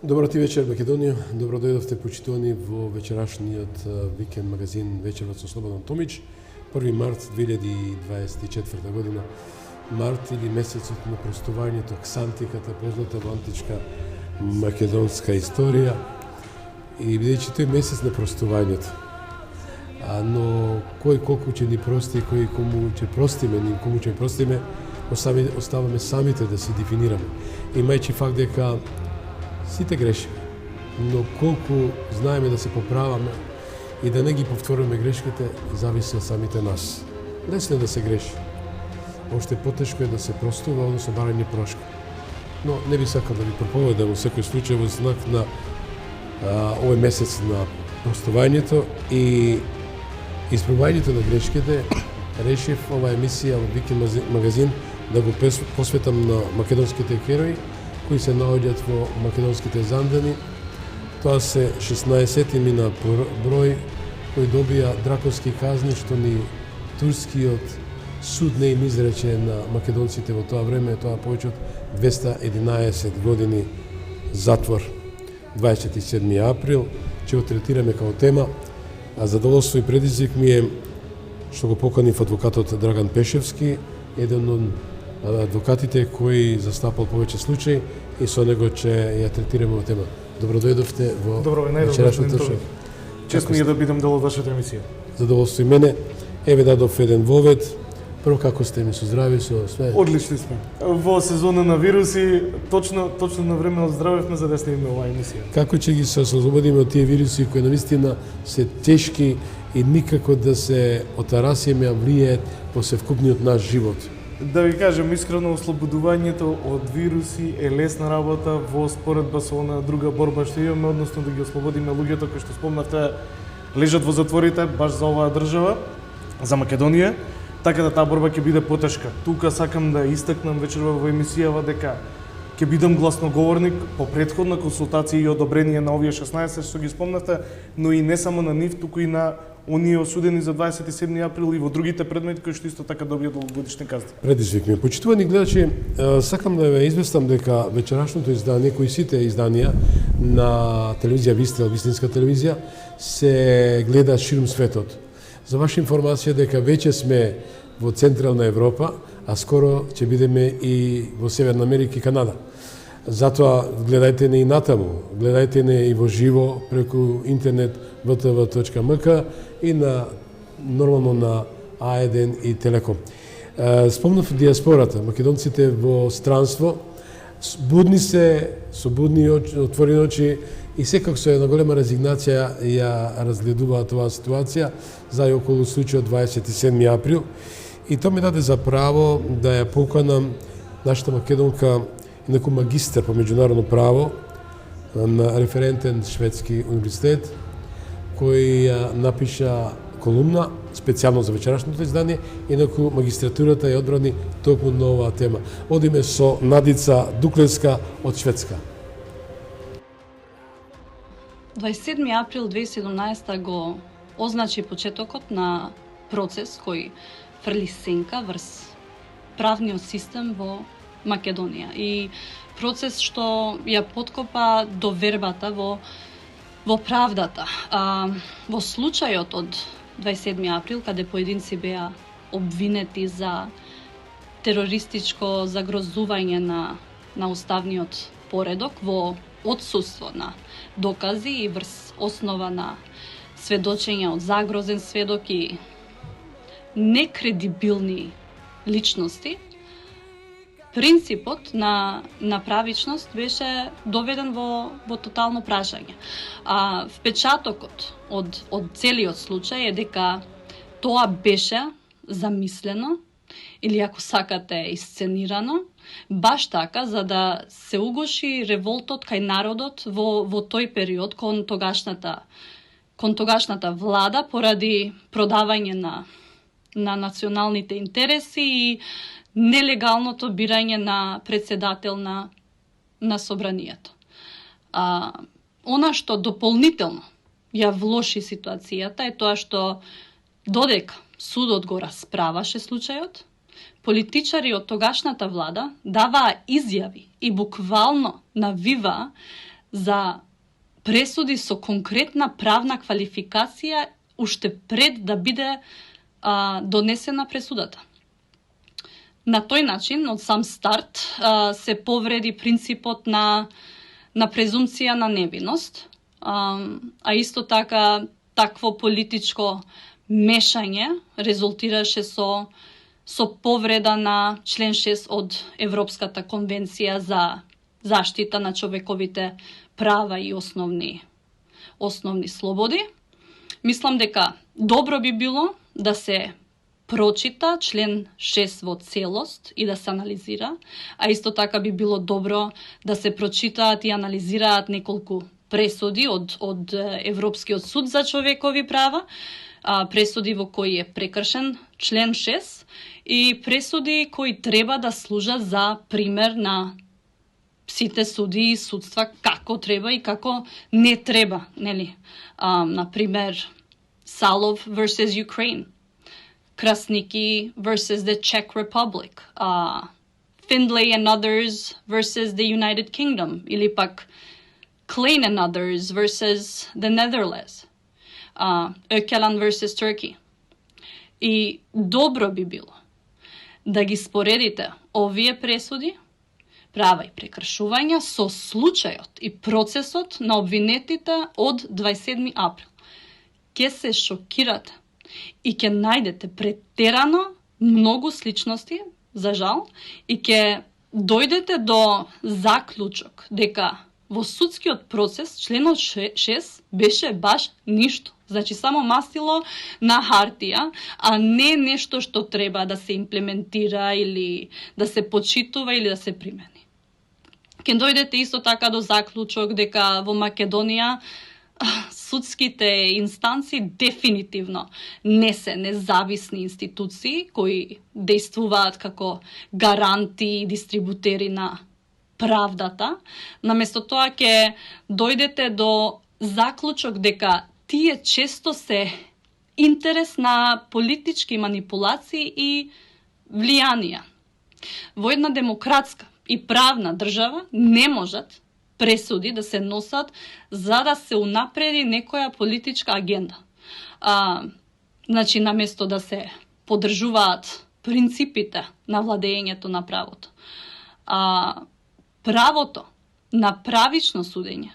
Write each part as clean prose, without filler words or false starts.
Добро ти вечер, Македонија. Добро дојдовте почитувани во вечерашниот викенд магазин Вечерот со Слободан Томич. 1 март 2024 година. Март или месецот на простувањето, ксантиката, позната во античка македонска историја. И бидејќи тој месец на простувањето. Но кој колку ќе ни прости, кој кому ќе простиме, ни кому ќе простиме, оставаме самите да се дефинираме. Имајќи факт дека сите грешиме, но колку знаеме да се поправаме и да не ги повторуваме грешките, зависи од самите нас. Лесно е да се греши. Оште потешко е да се простува, односно барање прошка. Но не би сакал да ви проповедам во секој случај во знак на овој месец на простувањето и исправувањето на грешките. Решив оваа емисија во Викенд магазин да го посветам на македонските херои кои се наоѓаат во македонските зандани. Тоа се 16-ти на број кои добија драконски казни што ни турскиот суд не им изрече на македонците во тоа време, тоа повеќе од 211 години затвор. 27 април ќе го третираме како тема, а задоволство и предизвик ми е што го поканив адвокатот Драган Пешевски, еден од адвокатите кои застапал повеќе случаи и со него ќе ја третираме оваа тема. Добро дојдовте во вечерашното шоу. Чест ми е да бидам дел од вашата емисија. Задоволство и мене. Еве дадов еден вовед. Прво како сте, ми со здрави, со све? Одлични сме. Во сезона на вируси точно на време оздравевме за да снимаме оваа емисија. Како ќе ги се ослободиме од тие вируси кои навистина се тешки и никако да се отарасиме, а влијаат по севкупниот наш живот? Да ви кажем искрено, ослободувањето од вируси е лесна работа во споредба со она друга борба што имаме, односно да ги ослободиме луѓето кои што спомнавте лежат во затворите баш за оваа држава, за Македонија, така да таа борба ќе биде потешка. Тука сакам да истакнам вечерва во емисијава дека ќе бидам гласноговорник по претходна консултација и одобрение на овие 16 што ги спомнавте, но и не само на нив, туку и на оние осудени за 27 април и во другите предмети кои што исто така добија долгогодишни казни. Предизвик ми. Почитувани гледачи, сакам да ве известам дека вечерашното издание, кои сите изданија на телевизија Вистрел, вистинска телевизија, се гледа ширум светот. За ваша информација дека веќе сме во Централна Европа, а скоро ќе бидеме и во Северна Америка и Канада. Затоа гледајте не и натаму, гледајте не и во живо преку интернет vtv.mk и нормално на А1 и Телеком. Спомнав диаспората, македонците во странство, будни се, со будни очи, отворени очи и секако со една голема резигнација ја разгледуваат оваа ситуација за и околу случајот 27 април. И тоа ми даде за право да ја поканам нашата македонка, инаку магистар по меѓународно право на референтен шведски универзитет, кој ја напиша колумна специјално за вечерашното издание, инаку магистратурата ја одбрани токму на оваа тема. Одиме со Надица Дуклевска од Шведска. 27 април 2017 го означи почетокот на процес кој фрли сенка врз правниот систем во Македонија и процес што ја поткопа довербата во правдата. Во случајот од 27 април, каде поединци беа обвинети за терористичко загрозување на уставниот поредок во отсуство на докази и врз основа на сведочења од загрозен сведок и некредибилни личности, принципот на правичност беше доведен во тотално прашање. Впечатокот од целиот случај е дека тоа беше замислено или ако сакате исценирано, баш така за да се угоши револтот кај народот во тој период кон тогашната влада поради продавање на националните интереси и нелегалното бирање на председател на собранието. Она што дополнително ја влоши ситуацијата е тоа што додека судот го расправаше случајот, политичари од тогашната влада даваа изјави и буквално навиваа за пресуди со конкретна правна квалификација уште пред да биде донесена пресудата. На тој начин, од сам старт, се повреди принципот на презумпција на невиност, а исто така такво политичко мешање резултираше со повреда на член 6 од Европската конвенција за заштита на човековите права и основни слободи. Мислам дека добро би било да се прочита член 6 во целост и да се анализира, а исто така би било добро да се прочитаат и анализираат неколку пресуди од Европскиот суд за човекови права, пресуди во кои е прекршен член 6 и пресуди кои треба да служат за пример на сите суди и судства како треба и како не треба, нели? Например, Салов versus Ukraine, Krasniki versus the Czech Republic, Findlay and others versus the United Kingdom, или пак Klein and others versus the Netherlands, Öcalan versus Turkey. И добро би било да ги споредите овие пресуди, права и прекршувања со случајот и процесот на обвинетите од 27 април. Ке се шокирате и ке најдете претерано многу сличности, за жал, и ке дојдете до заклучок дека во судскиот процес членот 6 беше баш ништо. Значи само мастило на хартија, а не нешто што треба да се имплементира или да се почитува или да се примени. Ке дојдете исто така до заклучок дека во Македонија судските инстанции дефинитивно не се независни институции кои действуваат како гаранти и дистрибутери на правдата. Наместо тоа ќе дојдете до заклучок дека тие често се интерес на политички манипулации и влијанија. Во една демократска и правна држава не можат пресуди да се носат за да се унапреди некоја политичка агенда. Значи, наместо да се поддржуваат принципите на владењето на правото. Правото на правично судење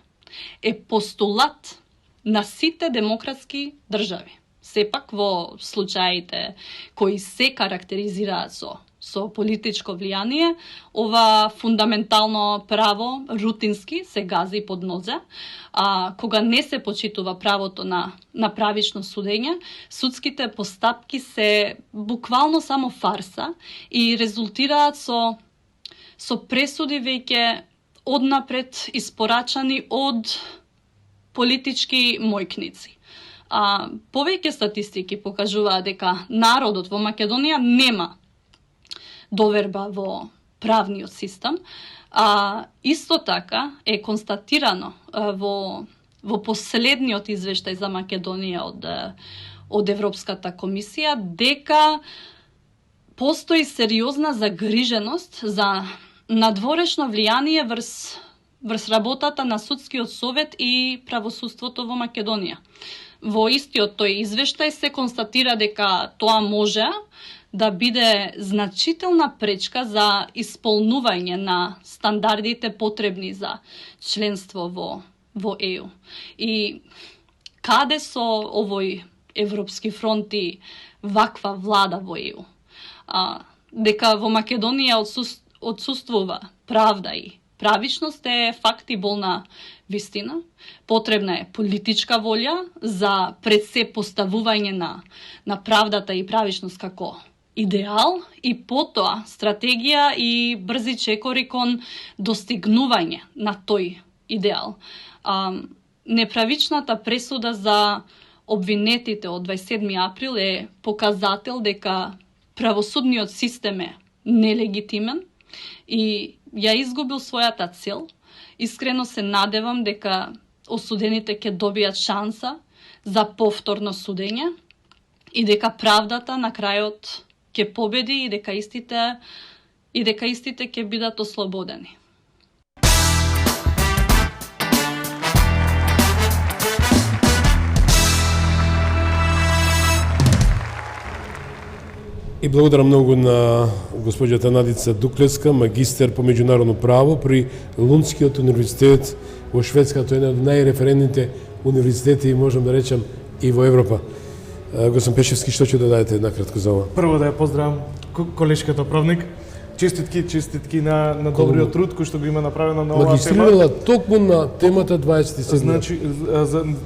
е постулат на сите демократски држави. Сепак во случаите кои се карактеризираат со политичко влијание, ова фундаментално право рутински се гази под нозе, кога не се почитува правото на правично судење, судските постапки се буквално само фарса и резултираат со пресуди веќе однапред испорачани од политички мојкници. Повеќе статистики покажуваат дека народот во Македонија нема доверба во правниот систем, исто така е констатирано во последниот извештај за Македонија од Европската комисија дека постои сериозна загриженост за надворешно влијание врз работата на Судскиот совет и правосудството во Македонија. Во истиот тој извештај се констатира дека тоа може да биде значителна пречка за исполнување на стандардите потребни за членство во ЕУ. И каде со овој Европски фронт и ваква влада во ЕУ? Дека во Македонија отсуствува правда и правичност е факт и болна вистина. Потребна е политичка волја за пред се поставување на правдата и правичност како идеал и потоа стратегија и брзи чекори кон достигнување на тој идеал. Неправичната пресуда за обвинетите од 27 април е показател дека правосудниот систем е нелегитимен и ја изгубил својата цел. Искрено се надевам дека осудените ќе добијат шанса за повторно судење и дека правдата на крајот ќе победи и дека истите ќе бидат ослободени. И благодарам многу на госпоѓата Надица Дуклеска, магистер по меѓународно право при Лундскиот универзитет во Шведска. Тој е еден од најреферентните универзитети, можам да речам, и во Европа. Господин Пешевски, што ќе додадете накратко за ова? Прво да ја поздравам колешката правник. Честитки на добриот труд кој што го има направено на оваа тема. Магистрирала токму на темата 27. Значи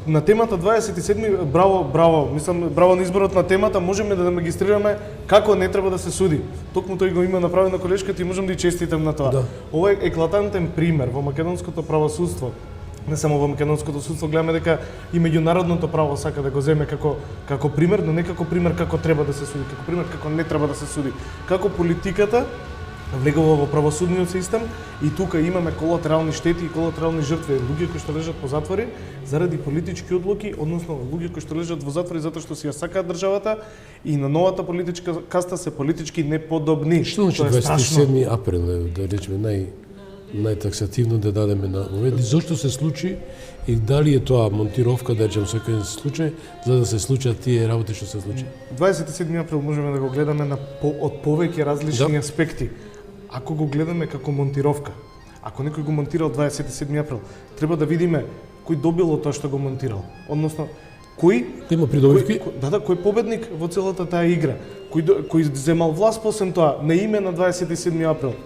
на темата 27 браво, мислам браво на изборот на темата, можеме да магистрираме како не треба да се суди. Токму тој го има направено колешката и можам да ја честитам на тоа. Да. Ова е еклатантен пример во македонското правосудство. Не само во македонското судство, гледаме дека и меѓународното право сака да го земе како пример, но не како пример како треба да се суди, како пример како не треба да се суди. Како политиката влегува во правосудниот систем и тука имаме колатерални штети и колатерални жртви, луѓе кои што лежат по затвори заради политички одлуки, односно луѓе кои што лежат во затвори затоа што си ја сакаат државата и на новата политичка каста се политички неподобни. Што значи 27 април, да речеме најтаксативно да дадеме на овие, зошто се случи и дали е тоа монтировка, да речем, секој случај, за да се случат тие работи што се случи? 27 април можеме да го гледаме од повеќе различни аспекти. Ако го гледаме како монтировка, ако некој го монтирал 27 април, треба да видиме кој добило тоа што го монтирал. Односно, кој има придобивки? Кој победник во целата таа игра, кој земал власт после тоа на име на 27 април,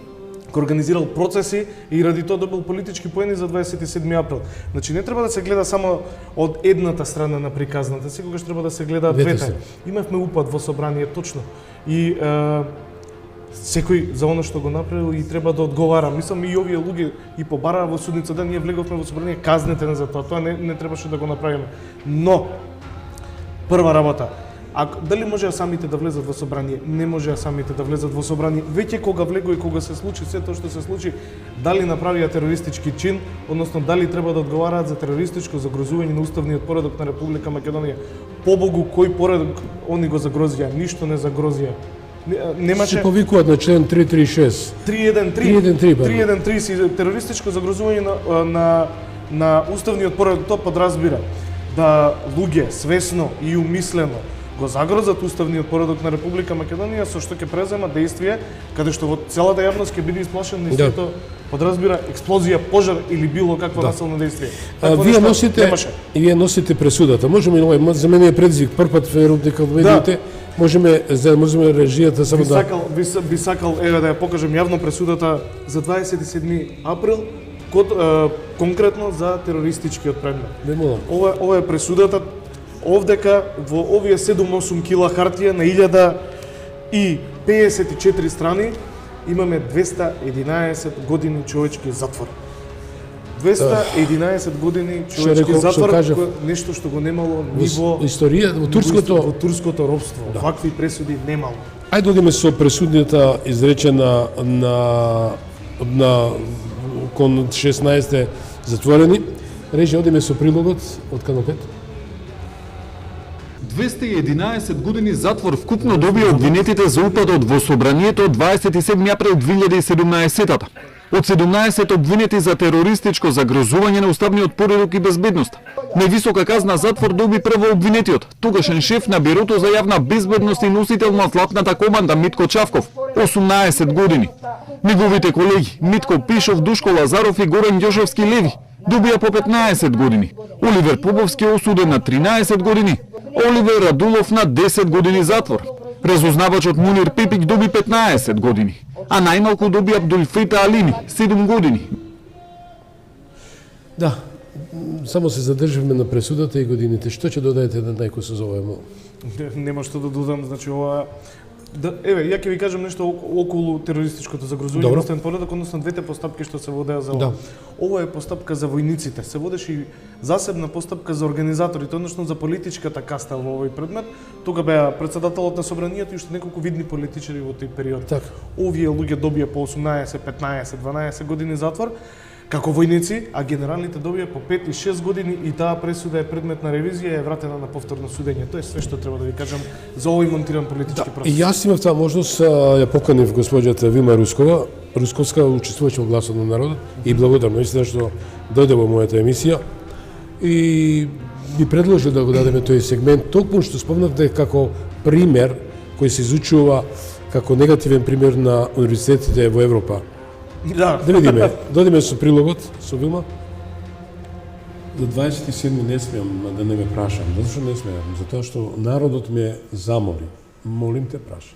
кој организирал процеси и ради тоа добил политички поени за 27 април. Значи не треба да се гледа само од едната страна на приказната, секогаш треба да се гледаат двете. Имавме упад во собрание точно. И секој за оно што го направил и треба да одговара. Мислам и овие луѓе и побараа во судница да ние влеговме во собрание, казнете не за тоа. Тоа не требаше да го направиме. Но прва работа, дали можеа самите да влезат во собрание? Не можеа самите да влезат во собрание. Веќе кога влегува и кога се случи се тоа што се случи, дали направија терористички чин, односно дали треба да одговараат за терористичко загрозување на уставниот поредок на Република Македонија. Побогу кој поредок они го загрозија? Ништо не загрозија. Немаше се повикуваат на член 336. 313 си терористичко загрозување на уставниот поредок, тоа подразбира да луѓе свесно и умислено го загрозат уставниот поредок на Република Македонија, со што ќе презема действие каде што во целата јавност ќе биде исплашен и сето подразбира експлозија, пожар или било какво насилно действие. Вие носите пресудата. Можеме за мене е предизвик првпат верувам дека во медиите можеме режијата само да би сакал да ја покажем јавно пресудата за 27 април конкретно за терористичкиот предмет. Ова е пресудата. Овдека во овие 7-8 кила хартија на 1054 страни имаме 211 години човечки затвор. 211 години човечки затвор, нешто што го немало ни во историја во турското робство. Вакви пресуди немало. Ајде одиме со пресуднината изречена на кон 16 затворени. Режи, одиме со прилогот од Канал 5. 211 години затвор вкупно добија обвинетите за упадот во собранието од 27 април 2017-та. Од 17 обвинети за терористичко загрозување на уставниот поредок и безбедност. Највисока казна затвор доби прво обвинетиот, тогашен шеф на Бирото за јавна безбедност и носител на златната команда Митко Чавков, 18 години. Неговите колеги Митко Пишов, Душко Лазаров и Горан Ѓошевски Леви добија по 15 години. Оливер Поповски е осуден на 13 години. Оливер Радулов на 10 години затвор. Разузнавачот Мунир Пипик доби 15 години, а најмалку доби Абдулфита Алими 7 години. Да, само се задрживме на пресудата и годините. Што ќе додадете на најко се зове? Нема што да додам, значи ова ја ќе ви кажам нешто околу терористичкото загрозување на уставен поредок, односно двете постапки што се водеа за ова. Ова е постапка за војниците, се водеше и засебна постапка за организаторите, односно за политичката каста во овој предмет. Тога беа председателот на собранието и уште неколку видни политичари во тој период. Овие луѓе добија по 18, 15, 12 години затвор како војници, а генералните добија по 5 и 6 години и таа пресуда е предмет на ревизија и е вратена на повторно судење. Тоа е све што треба да ви кажам за овој монтиран политички процес. И јас имав таа можност, ја поканив госпоѓата Вилма Русковска учествуваше во Гласот на народот и благодарам наистина што дојде во мојата емисија и ми предложи да го дадеме тој сегмент, токму што спомнавте како пример кој се изучува како негативен пример на универзитетите во Европа. Да. Да видиме, додиме со прилогот, со Вилма. До 27 не смеам да не ме прашам. Зашто не смеам? Затоа што народот ме замоли. Молим те, прашам.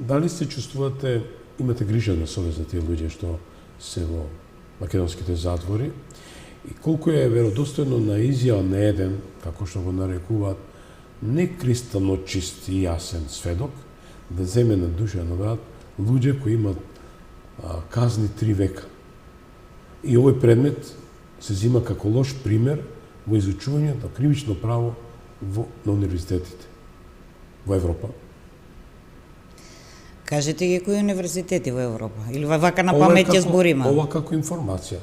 Дали се чувствувате, имате грижа на совест за тие луѓе што се во македонските затвори и колку е веродостојно на изјава на еден, како што го нарекуваат, не кристално чист и јасен сведок, да земе на душа на брат луѓе кои имат казни 3 века. И овој предмет се зима како лош пример во изучување на кривично право на универзитетите во Европа. Кажете ги кои универзитети во Европа? Или вака на памет ќе збориме? Ова како информација.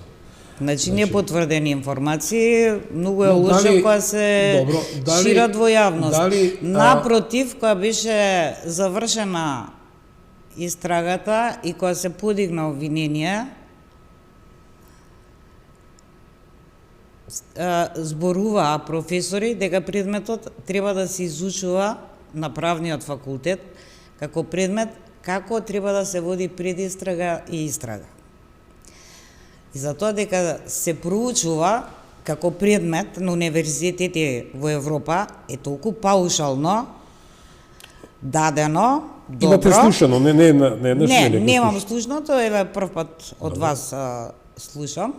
Значи, не потврдени информации, многу е лошо кога се шират во јавност. Напротив, кога беше завршена истрагата и кога се подигна обвинение, зборуваа професори дека предметот треба да се изучува на правниот факултет како предмет како треба да се води предистрага и истрага. И затоа дека се проучува како предмет на универзитети во Европа е толку паушално дадено, добро. Имате слушано, не, немам слушното, еве прв пат од вас слушам.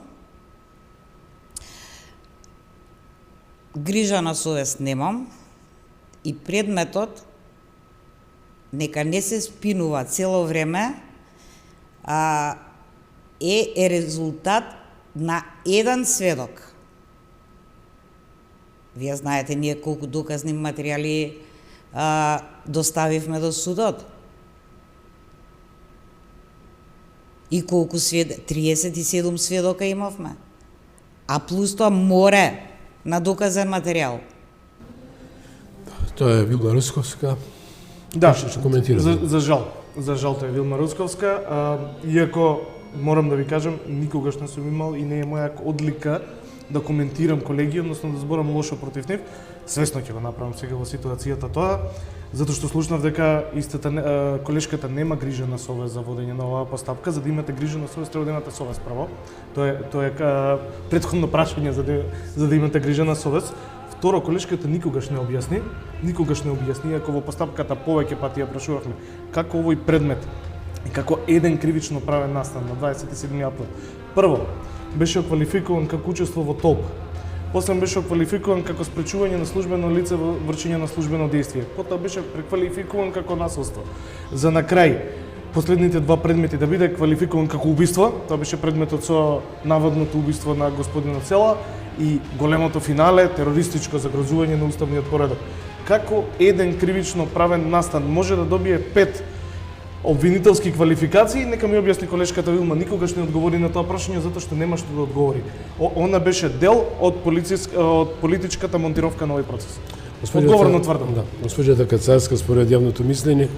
Грижа на совест немам и предметот нека не се спинува цело време, е резултат на еден сведок. Вие знаете ние колку доказни материјали доставивме до судот. И колку 37 сведока имавме. А плюс тоа море на доказен материјал. Тоа е Вилма Русковска. Да, Што коментира? за жал тоа е Вилма Русковска, иако морам да ви кажам, никогаш не сум имал и не е моја одлика да коментирам колеги, односно да зборам лошо против нив. Свесно ќе го направам сега во ситуацијата тоа, затоа што слушнав дека колешката нема грижа на совест за водење на оваа постапка. За да имате грижа на совест треба да имате совест прво. Тоа е претходно прашање за да имате грижа на совест. Второ, колешката никогаш не објасни, иако во постапката повеќе пати ја прашувавме како овој предмет и како еден кривично правен настан на 27 април. Прво, беше оквалификуван како учество во толп. После беше оквалификуван како спречување на службено лице во вршење на службено действие. Потоа беше преквалификуван како насилство. За на крај, последните два предмети да биде квалификуван како убиство, тоа беше предметот со наводното убиство на господинот Села и големото финале, терористичко загрозување на уставниот поредок. Како еден кривично правен настан може да добие 5 обвинителски квалификации, нека ми објасни колешката Вилма, никогаш не одговори на тоа прашање затоа што нема што да одговори. Она беше дел од политичката монтировка на овој процес. Одговорно тврдам. Да. Госпоѓата Кацарска според јавното мислење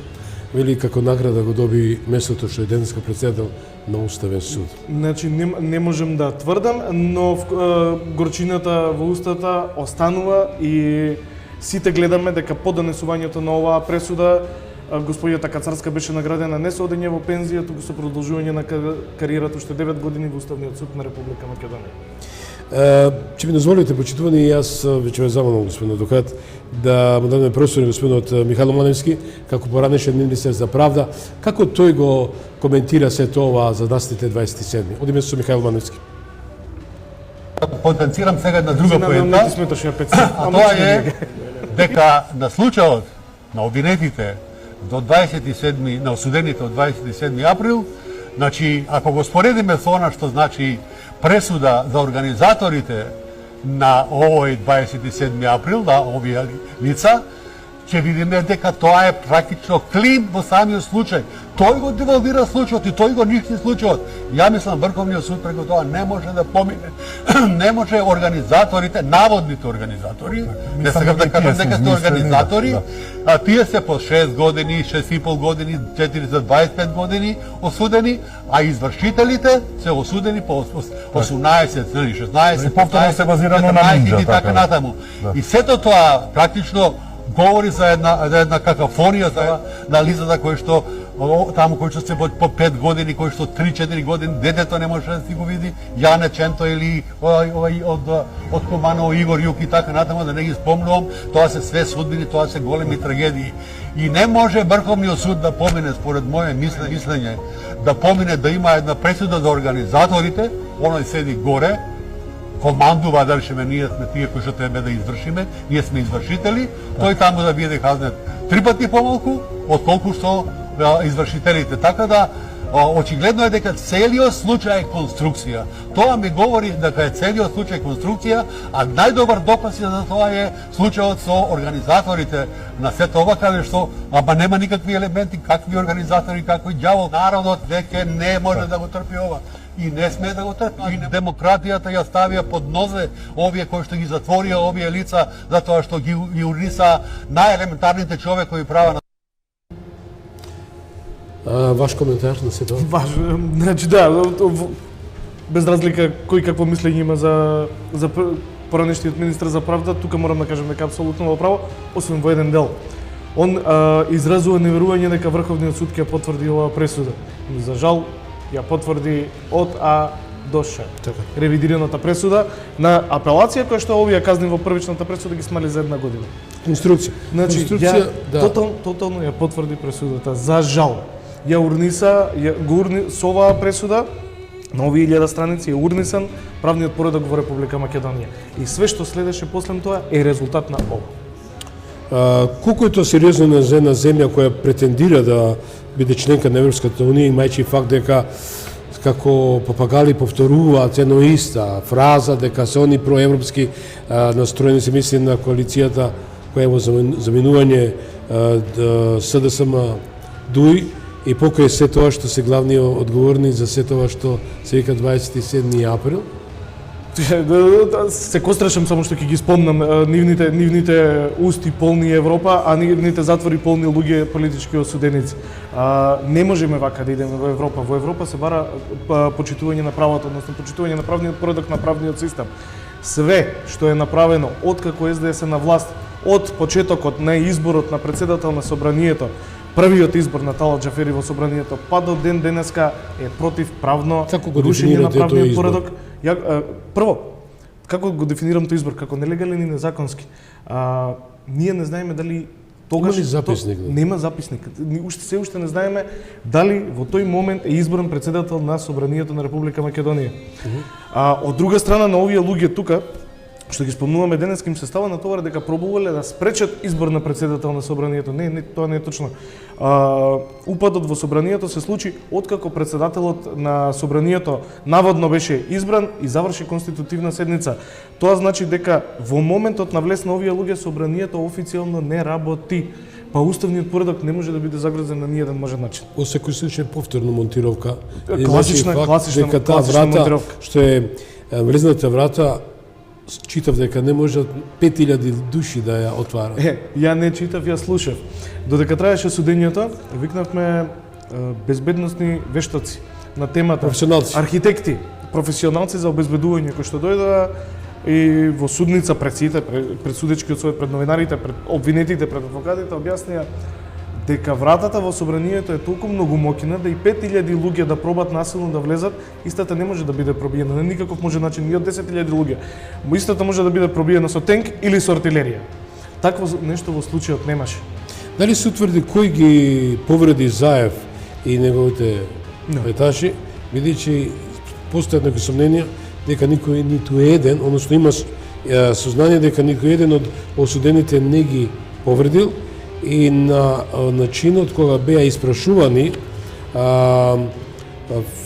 вели како награда го доби местото што е денеска председател на Уставен суд. Значи не можем да тврдам, но горчината во устата останува и сите гледаме дека по донесувањето на оваа пресуда господјата Кацарска беше наградена не со одење во пензија, туку со продолжување на кариерата уште 9 години во Уставниот суд на Република Македонија. Че ми дозволите, почитувани, и јас веќе ве замолам, господин адвокат, да му дадеме простор господинот Михајло Маневски, како поранешен министер за правда, како тој го коментира се тоа за настите 27. Одиме со Михајло Маневски. Потенцирам сега една друга поента, а тоа е дека на случајот на обвинетите до 27, на осудените од 27 април, значи, ако го споредиме со она што значи пресуда за организаторите на овој 27 април, да, овие лица, ќе видиме дека тоа е практично клин во самиот случај. Тој го девалвира случајот и тој го ништи случајот. Ја мислам Врховниот суд преку тоа не може да помине. Не може организаторите, наводните организатори, не сакам да кажам дека се организатори, а тие се по 6 години, 6,5 години, 4 за 25 години осудени, а извршителите се осудени по 18, 16, повторно се базирано на 17 и така натаму. И сето тоа практично говори за една какафонија на лицата кои што таму кои што се по 5 години, кои што 3-4 години детето не може да си го види, Јане Ченто или од Команово Игор Јук и така натаму, да не ги спомнувам, тоа се све судбини, тоа се големи трагедии. И не може Врховниот суд да помине, според моје мислење, да помине да има една пресуда за организаторите, оној седи горе, командува да речеме ние сме тие кои што треба да извршиме, ние сме извршители, тој таму да биде казнет 3 пати помалку отколку што извршителите. Така да очигледно е дека целиот случај е конструкција. Тоа ми говори дека е целиот случај конструкција, а најдобар доказ за тоа е случајот со организаторите на сето ова, каде што ама нема никакви елементи, какви организатори, какви ѓавол. Народот веќе не може да го трпи ова и не сме да го трпи. И демократијата ја ставија под нозе овие кои што ги затворија овие лица затоа што ги уриса најелементарните човекови права. Ваш коментар на се тоа? Значи да, без разлика кој какво мислење има за поранешниот министар за правда, тука морам да кажам дека апсолутно во право, освен во еден дел. Он изразува неверување дека Врховниот суд ќе потврди оваа пресуда. За жал, ја потврди од А до Ш. Ревидираната пресуда на апелација која што овие казни во првичната пресуда ги смали за 1 година. Конструкција. Значи, тотално ја потврди пресудата. За жал. Ја урниса, со оваа пресуда на овие 1000 страници е урнисан правниот поредок во Република Македонија. И све што следеше после тоа е резултат на ова. Колку е тоа сериозно за една земја која претендира да биде членка на Европската унија, имајќи факт дека како папагали повторуваат едно иста фраза дека се они проевропски настроени, се мисли на коалицијата која е во заминување СДСМ ДУИ, и покрај се тоа што се главни одговорни за се тоа што се вика 27 април. Се кострашам само што ќе ги спомнам нивните усти полни Европа, а нивните затвори полни луѓе политички осуденици. Не можеме вака да идеме во Европа. Во Европа се бара почитување на правото, односно почитување на правниот поредок на правниот систем. Све што е направено откако СДС е на власт, од почетокот на изборот на председател на собранието, првиот избор на Талат Џафери во собранието, па до ден денеска е против правно рушење на правниот поредок. Прво, како го дефинирам тој избор, како нелегален и незаконски. Ние не знаеме дали тогаш нема записник. Се уште не знаеме дали во тој момент е изборен председател на собранието на Република Македонија. Од друга страна на овие луѓе тука што ги спомнуваме денеска, им се става натовар дека пробувале да спречат избор на председател на собранието. Не, тоа не е точно. Упадот во собранието се случи откако председателот на собранието наводно беше избран и заврши конститутивна седница. Тоа значи дека во моментот на влез на овие луѓе собранието официјално не работи. Па уставниот поредок не може да биде загрозен на ниеден можен начин. Во секој случај повторно монтировка. Класична монтировка. Што е влезната врата, читав дека не можат 5000 души да ја отварат. Ја не читав, ја слушав. Додека траеше судењето, викнавме безбедносни вештаци на темата. Професионалци. Архитекти, професионалци за обезбедување кои што дојдоа и во судница пред сите, пред судечкиот совет, пред новинарите, пред обвинетите, пред адвокатите, објаснија дека вратата во собранието е толку многу мокина да и 5000 луѓе да пробат насилно да влезат, истата не може да биде пробиена на никаков можен начин, ни од 10.000 луѓе. Истата може да биде пробиена со тенк или со артилерија. Такво нешто во случајот немаше. Дали се утврди кој ги повреди Заев и неговите етажи, бидејќи постојат некои сомненија дека никој ниту еден, односно има сознание дека никој еден од осудените не ги повредил, и на начинот кога беа испрашувани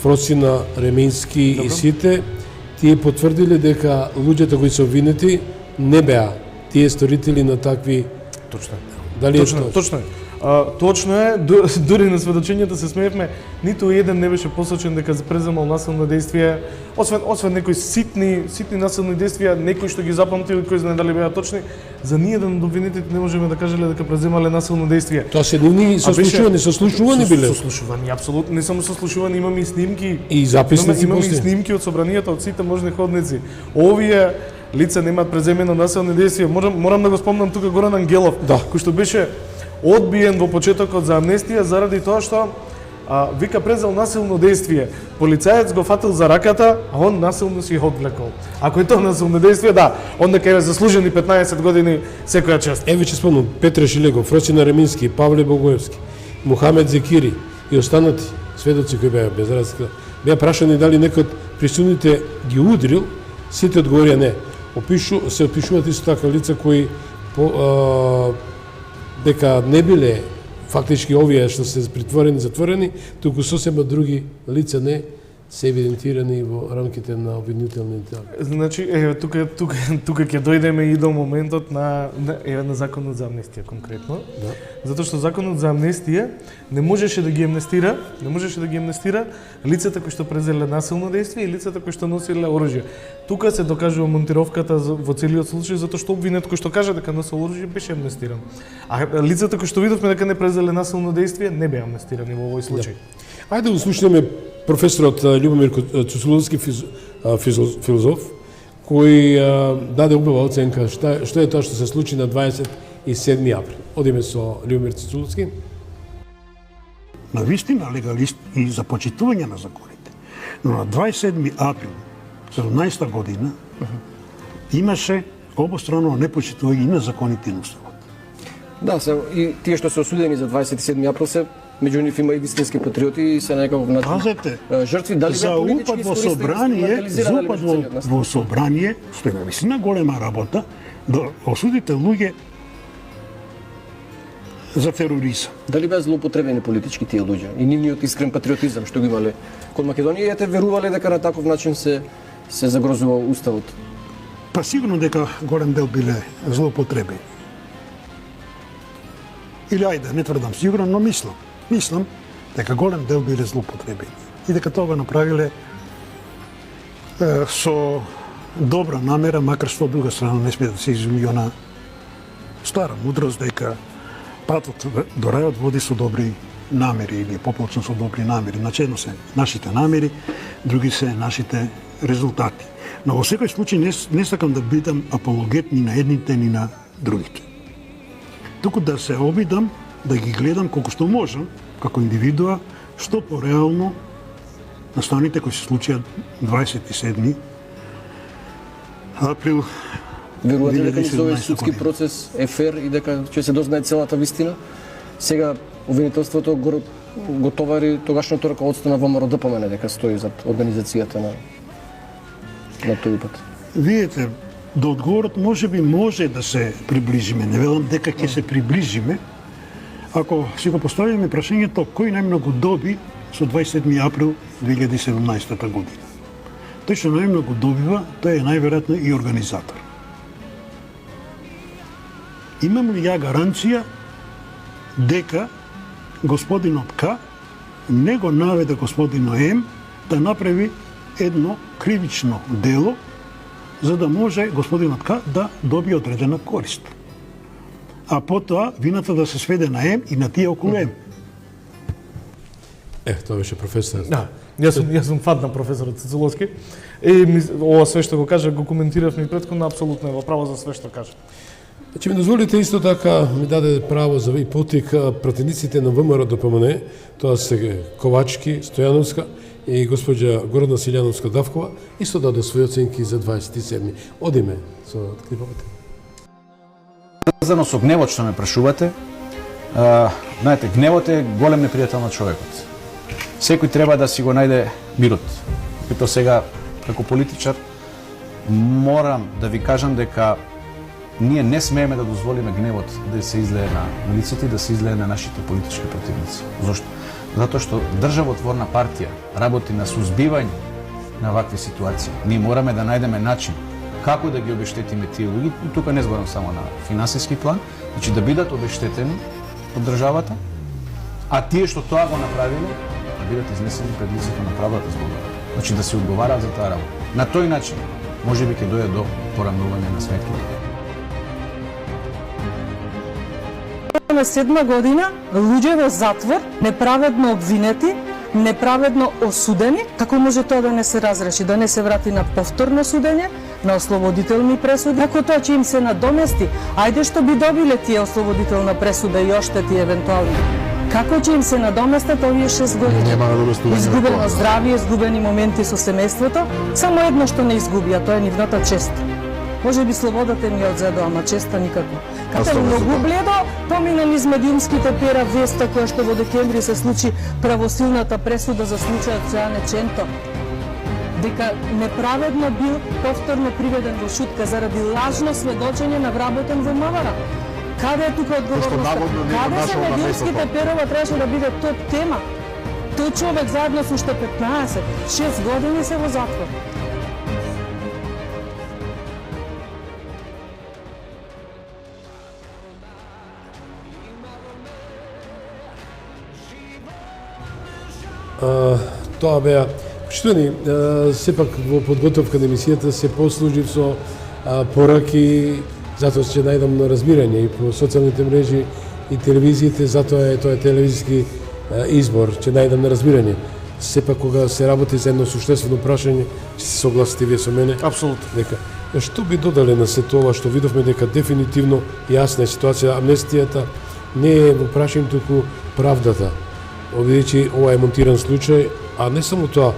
Фросина, Ремински и сите, тие потврдиле дека луѓето кои се обвинети не беа тие сторители на такви. Точно. Дали точно е. Точно е, дури на сведочењето се смеевме, ниту еден не беше посочен дека преземал насилно действие, освен некои ситни насилни действија, некои што ги запамтили, кои знае дали беа точни, за ниеден од обвинетите не можеме да кажеле дека преземале насилно действие. Тоа се нивни сослушувани биле. Сослушувани, апсолутно, не само сослушувани, имаме и снимки. И записници имаме и снимки од собранието, од сите можни ходници. Овие лица немаат преземено населни действија. Морам да го спомнам тука Горан Ангелов, кој што беше одбиен во почетокот за амнестија заради тоа што вика презел насилно действие. Полицаец го фатил за раката, а он насилно си одвлекол. Ако е тоа насилно действие, да, онда ќе е заслужени 15 години секоја чест. Еве ќе спомнам Петре Шилегов, Росина Ремински, Павле Богоевски, Мухамед Зекири и останати сведоци кои беа без разлика. Беа прашани дали некој од присутните ги удрил, сите одговорија не. Се опишуваат исто така лица кои дека не биле фактички овие што се притворени, затворени, туку сосема други лица не се евидентирани во рамките на обвинителните. Значи, тука ќе дојдеме и до моментот на законот за амнестија конкретно. Да. Затоа што законот за амнестија не можеше да ги амнестира лицата кои што презеле насилно действие и лицата кои што носиле оружје. Тука се докажува монтировката во целиот случај затоа што обвинет кој што каже дека носел оружје беше амнестиран. А лицата кои што видовме дека не презеле насилно действие не беа амнестирани во овој случај. Да. Ајде да слушнеме професорот Љубомир Цуцуловски, филозоф, кој даде убава оценка што е тоа што се случи на 27 април. Одиме со Љубомир Цуцуловски. На вистина легалист и за почитување на законите. Но на 27 април 17 година имаше обострано непочитување и на законите и на уставот. Да, и тие што се осудени за 27 април се меѓу нив има и вистински патриоти и се некако жртви дали за упад во собрание, што е вистина голема работа, да осудите луѓе за тероризам. Дали беа злоупотребени политички тие луѓе и нивниот искрен патриотизам што го имале кон Македонија, ете верувале дека на таков начин се загрозува уставот? Па сигурно дека голем дел биле злоупотребени. Или ајде, не тврдам сигурно, но мислам дека голем дел биле злоупотребени и дека тоа го направиле со добра намера, макар што од друга страна не смее да се изуми она стара мудрост дека патот до рајот води со добри намери или поплачно со добри намери. Значи едно се нашите намери, други се нашите резултати. Но во секој случај не сакам да бидам апологет ни на едните ни на другите. Туку да се обидам да ги гледам колку што можам, како индивидуа, што пореално настаните кои се случија 27 април 2017 Верувате дека овој судски процес е фер и дека ќе се дознае целата вистина? Сега обвинителството го товари тогашното раководство на ВМРО ДПМН дека стои зад организацијата на тој пат. Видите, до одговорот може да се приближиме. Не велам дека ќе се приближиме, ако си го поставиме прашањето кој најмногу доби со 27 април 2017 година. Тој што најмногу добива, тој е најверојатно и организатор. Имам ли ја гаранција дека господинот К не го наведе господинот М да направи едно кривично дело за да може господинот К да добие одредена корист. А потоа вината да се сведе на М и на тие околу М. Тоа беше професор. Да, јас сум фан на професорот Цуцуловски. И ова све што го кажа, го коментиравме и претходно, апсолутно е во право за све што кажа. Значи, ми дозволите исто така ми даде право за и потик пратениците на ВМРО ДПМН, тоа се Ковачки, Стојановска и госпоѓа Горна Силјановска Давкова, исто даде своји оценки за 27. Одиме со клиповете. Врзано со гневот што ме прашувате, знаете, гневот е голем непријател на човекот. Секој треба да си го најде мирот. Като сега, како политичар, морам да ви кажам дека ние не смееме да дозволиме гневот да се излее на лицата и да се излее на нашите политички противници. Зошто? Затоа што државотворна партија работи на сузбивање на вакви ситуации. Ние мораме да најдеме начин како да ги обештетиме тие луѓе, и тука не зборам само на финансиски план, значи да бидат обештетени од државата, а тие што тоа го направиле, да бидат изнесени пред лицето на правдата збор. Значи да се одговараат за таа работа. На тој начин можеби ќе дојде до порамнување на сметките. На 7 година луѓе во затвор, неправедно обвинети, неправедно осудени, како може тоа да не се разреши, да не се врати на повторно судење, на ослободителни пресуди, ако тоа ќе им се надомести, ајде што би добиле тие ослободителна пресуда и оштети евентуално. Како ќе им се надоместат овие 6 години? Нема надоместување. Изгубено здравје, изгубени моменти со семејството, само едно што не изгуби, а тоа е нивната чест. Може би слободата ми ја одзедо, ама честа никако. Каде многу бледо помина низ медиумските пера веста која што во декември се случи правосилната пресуда за случајот Стојане Ченто, дека неправедно бил повторно приведен во шутка заради лажно сведочење на вработен во МВР. Каде е тука одговорноста? Каде се медиумските перова требаше да биде топ тема? Тој човек заедно со уште 15, 6 години се во затвор. Тоа беа почитувани, сепак во подготовка на емисијата се послужив со пораки, затоа ќе најдам на разбирање и по социјалните мрежи и телевизиите, затоа тоа е телевизиски избор, ќе најдам на разбирање. Сепак кога се работи за едно суштествено прашање, ќе се согласите вие со мене? Апсолутно. Дека што би додале на се тоа што видовме дека дефинитивно јасна е ситуација, амнестијата не е во прашање туку правдата. Бидејќи ова е монтиран случај, а не само тоа,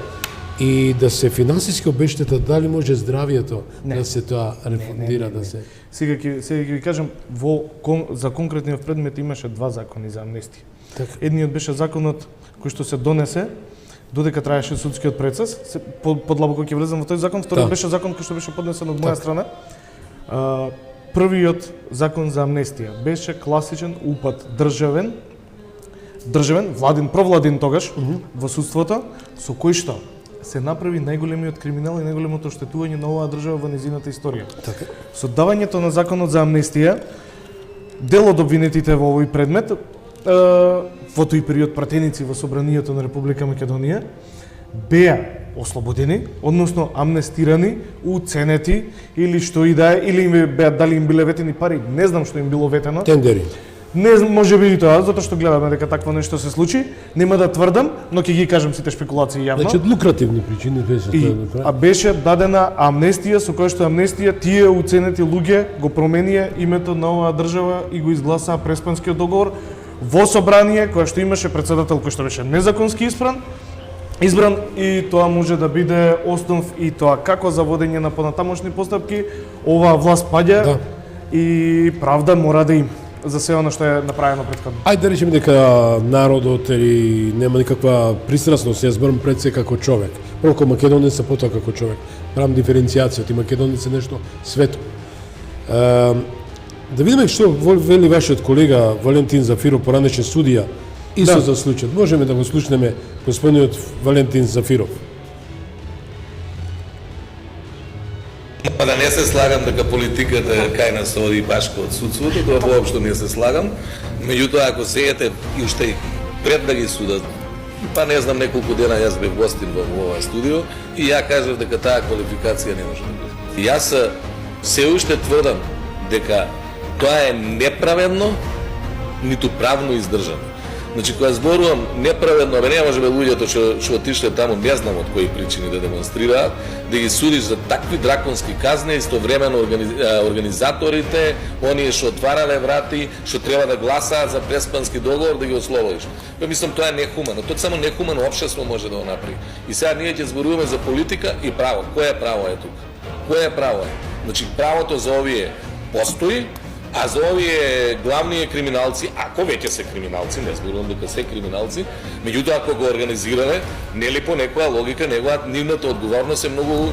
и да се финансиски обештета, дали може здравието да се тоа рефундира, да се... Сега ќе ви кажам, за конкретниот предмет имаше два закони за амнестија. Така. Едниот беше законот кој што се донесе, додека траеше судскиот процес, подлабоко ќе влезам во тој закон. Вториот беше закон кој што беше поднесен од моја страна. Првиот закон за амнестија беше класичен упат државен, провладин тогаш, во судството, со кој што се направи најголемиот криминал и најголемото оштетување на оваа држава во незината историја. Така. Со давањето на законот за амнестија, дел од обвинетите во овој предмет, во тој период пратеници во Собранието на Република Македонија, беа ослободени, односно амнестирани, уценети или што и да е, или дали им биле ветени пари, не знам што им било ветено. Тендери. Не може би и тоа, затоа што гледаме дека такво нешто се случи, нема да тврдам, но ќе ги кажам сите шпекулации јавно. Значи, од лукративни причини беше тоа да прави. А беше дадена амнестија, со која што амнестија тие уценети луѓе го променија името на оваа држава и го изгласаа Преспанскиот договор во собрание која што имаше председател кој што беше незаконски избран и тоа може да биде основ и тоа како за водење на понатамошни постапки оваа власт паѓа и правда мора да има за се она што е направено претходно. Ајде да речеме дека народот или нема никаква пристрасност, јас зборам пред се како човек. Прво како македонец, а потоа како човек. Правам диференцијација, ти македонец е нешто свето. Да видиме што вели вашиот колега Валентин Зафиров, поранешен судија, исто за случајот. Можеме да го слушнеме господинот Валентин Зафиров. Да не се слагам дека политиката кај нас оди баш од судството, тоа воопшто не се слагам. Меѓутоа, ако сеете и уште пред да ги судат, па не знам, неколку дена јас бев гостин во ова студио и ја кажав дека таа квалификација не може да биде. Јас се уште тврдам дека тоа е неправедно, ниту правно издржано. Значи, кога зборувам неправедно, не може бе луѓето што отишле таму, не знам од кои причини да демонстрираат, да ги судиш за такви драконски казни, истовремено организаторите, оние што отварале врати, што треба да гласаат за Преспански договор, да ги ослободиш. Мислам, тоа е нехумано. Тоа само нехумано општество може да го направи. И сега ние ќе зборуваме за политика и право. Кое право е тука? Кое право е? Значи, правото за овие постои, а за овие главни криминалци, ако веќе се криминалци, не зборувам дека се криминалци, меѓутоа ако го организирале, нели по некоја логика, нивната одговорност е многу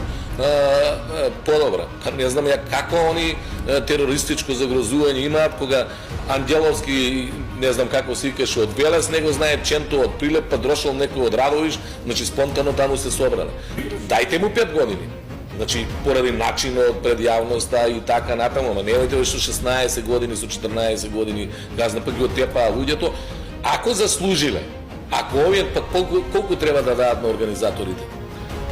подобра. Не знам ја како они терористичко загрозување имаат кога Анđеlovски, не знам како се викаше, од Велес, него знае Ченто од Прилеп, па дошол некој од Радовиш, значи спонтано таму се собрале. Дајте му 5 години. Значи, поради начинот пред јавноста и така натаму, ама немајте со 16 години, со 14 години газна, пак ги оттепаа луѓето. Ако заслужиле, ако овие, пак колку треба да дадат на организаторите?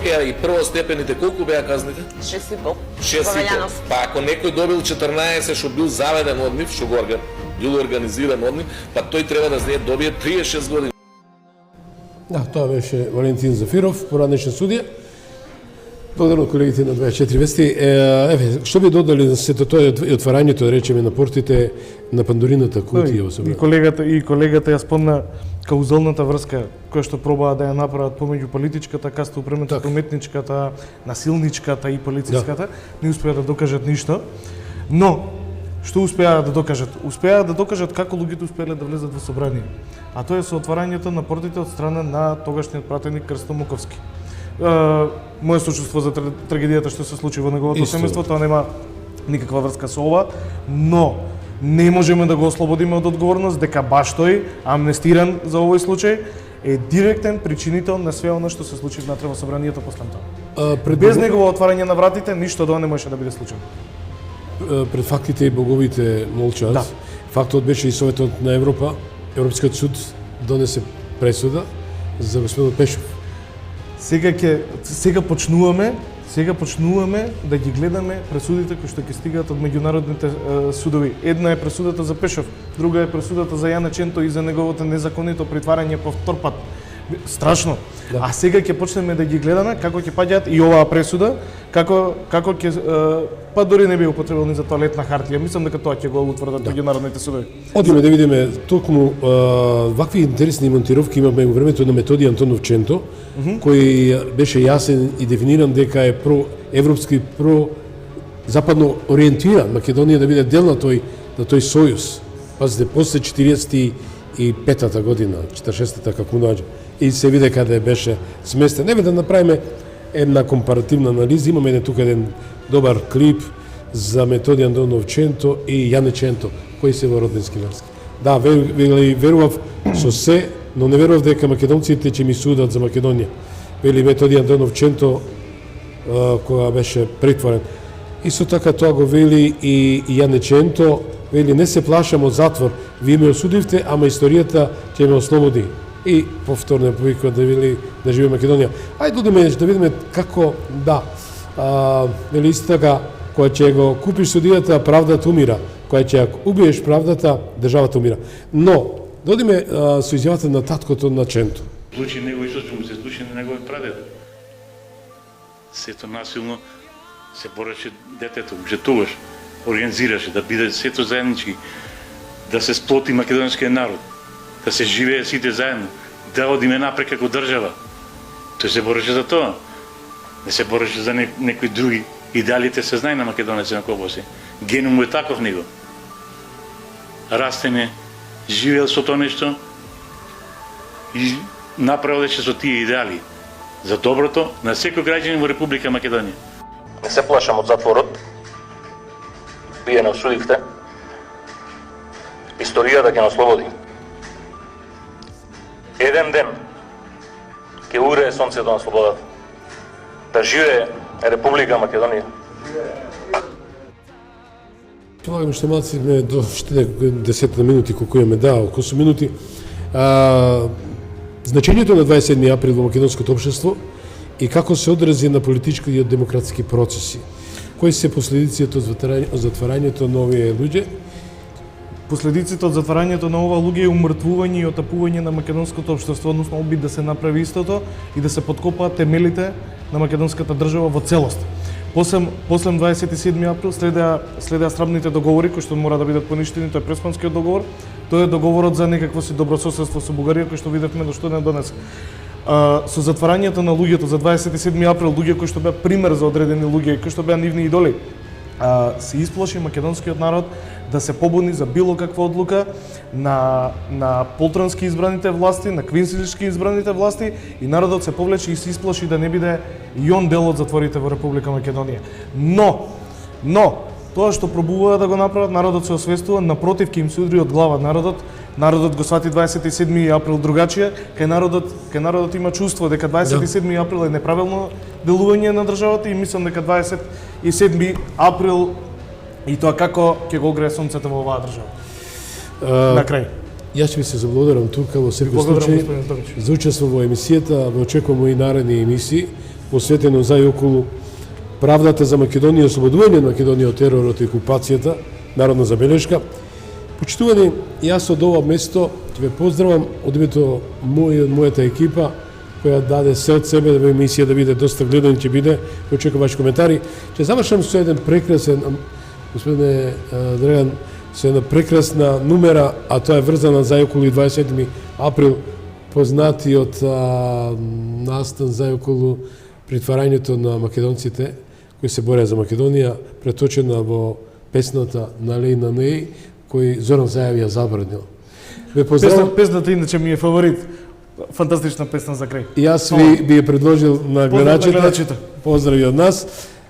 И првостепените, колку беа казните? 6,5. 6,5. Па ако некој добил 14, што бил заведен од нив, што го бил организиран од нив, па тој треба да добие 36 години. Да, тоа беше Валентин Зафиров, поранешен судија. Благодарам колегите на 24 вести. Еве, што би додали за сето тоа и отварањето, да речеме, на портите на Пандорината кутија? И колегата ја спомна каузалната врска која што пробаа да ја направат помеѓу политичката каста, упремената, уметничката, насилничката и полициската, не успеа да докажат ништо. Но што успеа да докажат? Успеа да докажат како луѓето успеале да влезат во собрание. А тоа е со отварањето на портите од страна на тогашниот пратеник Крсто Муковски. Моје сочувство за трагедијата што се случи во неговото семејство, тоа нема никаква врска со ова, но не можеме да го ослободиме од одговорност дека баш тој, амнестиран за овој случај, е директен причинител на све она што се случи внатре во собранието после тоа. Без негово отварање на вратите, ништо тоа не можеше да биде случено. Пред фактите и боговите молчат. Да. Фактот беше и Советот на Европа, Европскиот суд донесе пресуда за господин Пешов. Сега почнуваме да ги гледаме пресудите кои што ќе стигаат од меѓународните судови. Една е пресудата за Пешов, друга е пресудата за Јане Ченто и за неговото незаконито притварање по втор пат. Страшно. Да. А сега ќе почнеме да ги гледаме како ќе паѓаат и оваа пресуда, како ќе па дори не би употребил за тоалетна хартија. Мислам дека тоа ќе го утврдат меѓународните судови. Одиме да видиме токму вакви интересни монтировки имаме во времето на Методи Антонов Ченто, кој беше јасен и дефиниран дека е проевропски, западно ориентиран Македонија да биде дел на тој сојуз. Пазите, после 45-та година, 46-та како наоѓа, и се виде каде беше сместен. Еве да направиме една компаративна анализа. Имаме тука еден добар клип за Методи Антонов Ченто и Јане Ченто, кои се во роднински врски. Да, верував со се, но не верував дека македонците ќе ми судат за Македонија. Вели Методи Антонов Ченто кога беше притворен. Исто така тоа го вели и Јане Ченто, вели не се плашам од затвор, вие ме осудивте, ама историјата ќе ме ослободи. И повторно повикува да вели да живее Македонија. Ајде да видиме како вели исто така, кога ќе го купиш судијата, правдата умира. Кога ќе убиеш правдата, државата умира. Но додиме со изјавата на таткото на Ченто. Случи него исто што му се случи на неговиот прадед. Сето насилно се бореше детето, жетуваш, организираше да биде сето заеднички, да се сплоти македонскиот народ, да се живее сите заедно, да одиме напред како држава. Тој се бореше за тоа. Не се бореше за некои други. Идеалите се знае на македонеци на Кобоси. Генум е таков него. Растене, живеел со тоа нешто и направеше со тие идеали за доброто на секој граѓанин во Република Македонија. Не се плашам од затворот. Вие не осудивте. Историјата ќе нас ослободи. Еден ден ќе угрее сонцето на слободата. Да живее Република Македонија. Полагам што малци ме до 10 минути колку имаме, околу 8 минути. Значењето на 27 април во македонското општество и како се одрази на политички и демократски процеси. Кои се последиците од затварањето на овие луѓе? Последиците од затварањето на ова луѓе е умртвување и отапување на македонското општество, односно обид да се направи истото и да се подкопаат темелите на македонската држава во целост. После 27 април следеа срамните договори кои што мора да бидат поништени, тој е Преспанскиот договор, тој е договорот за некакво си добрососедство со Бугарија кој што видевме до што не донесе. Со затварањето на луѓето за 27 април, луѓе кои што беа пример за одредени луѓе, кои што беа нивни идоли, се исплаши македонскиот народ да се побуни за било каква одлука на полтрански избраните власти, на квинсилишки избраните власти и народот се повлече и се исплаши да не биде и он дел од затворите во Република Македонија. Но тоа што пробуваа да го направат, народот се освестува, напротив ќе им се удри од глава Народот го свати 27 април другачија, кај народот има чувство дека 27 април е неправилно делување на државата и мислам дека 27 април и тоа како ќе го огрее сонцето во оваа држава. На крај. Јас ќе ви се заблагодарам тука во секој случај за учество во емисијата, ве очекуваме и наредни емисии посветено за и околу правдата за Македонија, ослободување на Македонија од теророт и окупацијата, народна забелешка. Почитувани, јас од ова место ќе ве поздравам од името мој и од мојата екипа која даде се од себе да би емисија да биде доста гледана, ќе биде. Очекувам ваши коментари. Ќе завршам со еден прекрасен, господине Драган, со една прекрасна numera, a to je врзана за околу 27. април, познатиот настан за околу притварањето на македонците кои се бореа за Македонија, преточена во песната "Налеј на неј", кој Зоран Заев ја забранил. Ве поздравам. Песната иначе ми е фаворит. Фантастична песна за крај. И јас би ја предложил на гледачите. Поздрави од нас.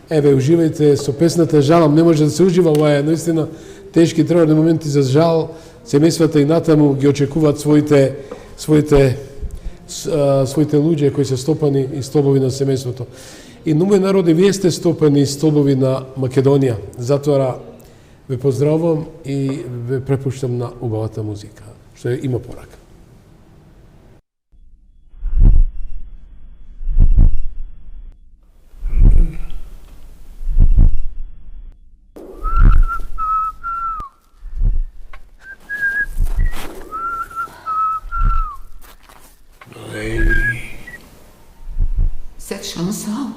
Еве, уживајте со песната. Жалам, не може да се ужива, ова е наистина тешки тревожни моменти за жал. Семејствата и натаму ги очекуваат своите луѓе кои се стопани и столбови на семејството. И на мој народи, вие сте стопани и столбови на Македонија. Затоа ве поздравувам и ве препуштам на убавата музика, што има порака. Cette chanson,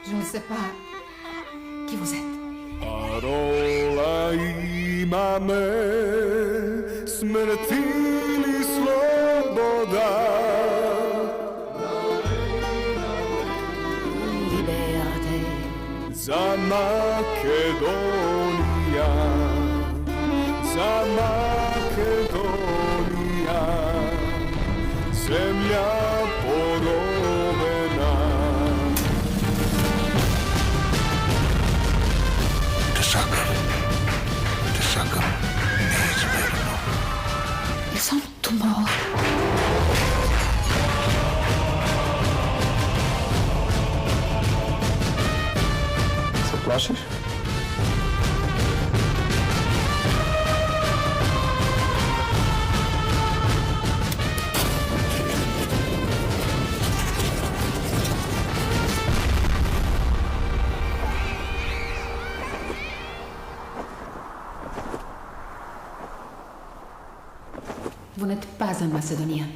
je ne sais pas qui vous êtes. Parola imame, smrti ili sloboda. Liberté. Za Makedonija, za Makedonija. Македонија, земја поровена. Те сакам неизмерно. Ils sont tous morts. Се плашиш? Vous n'êtes pas un Macédonien.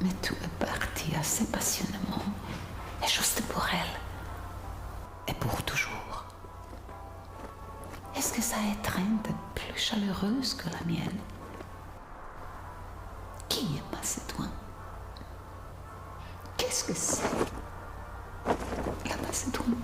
Mais tout est parti assez passionnément, et juste pour elle, et pour toujours. Est-ce que sa étreinte est plus chaleureuse que la mienne? Qui est macédoine? Qu'est-ce que c'est, la Macédoine?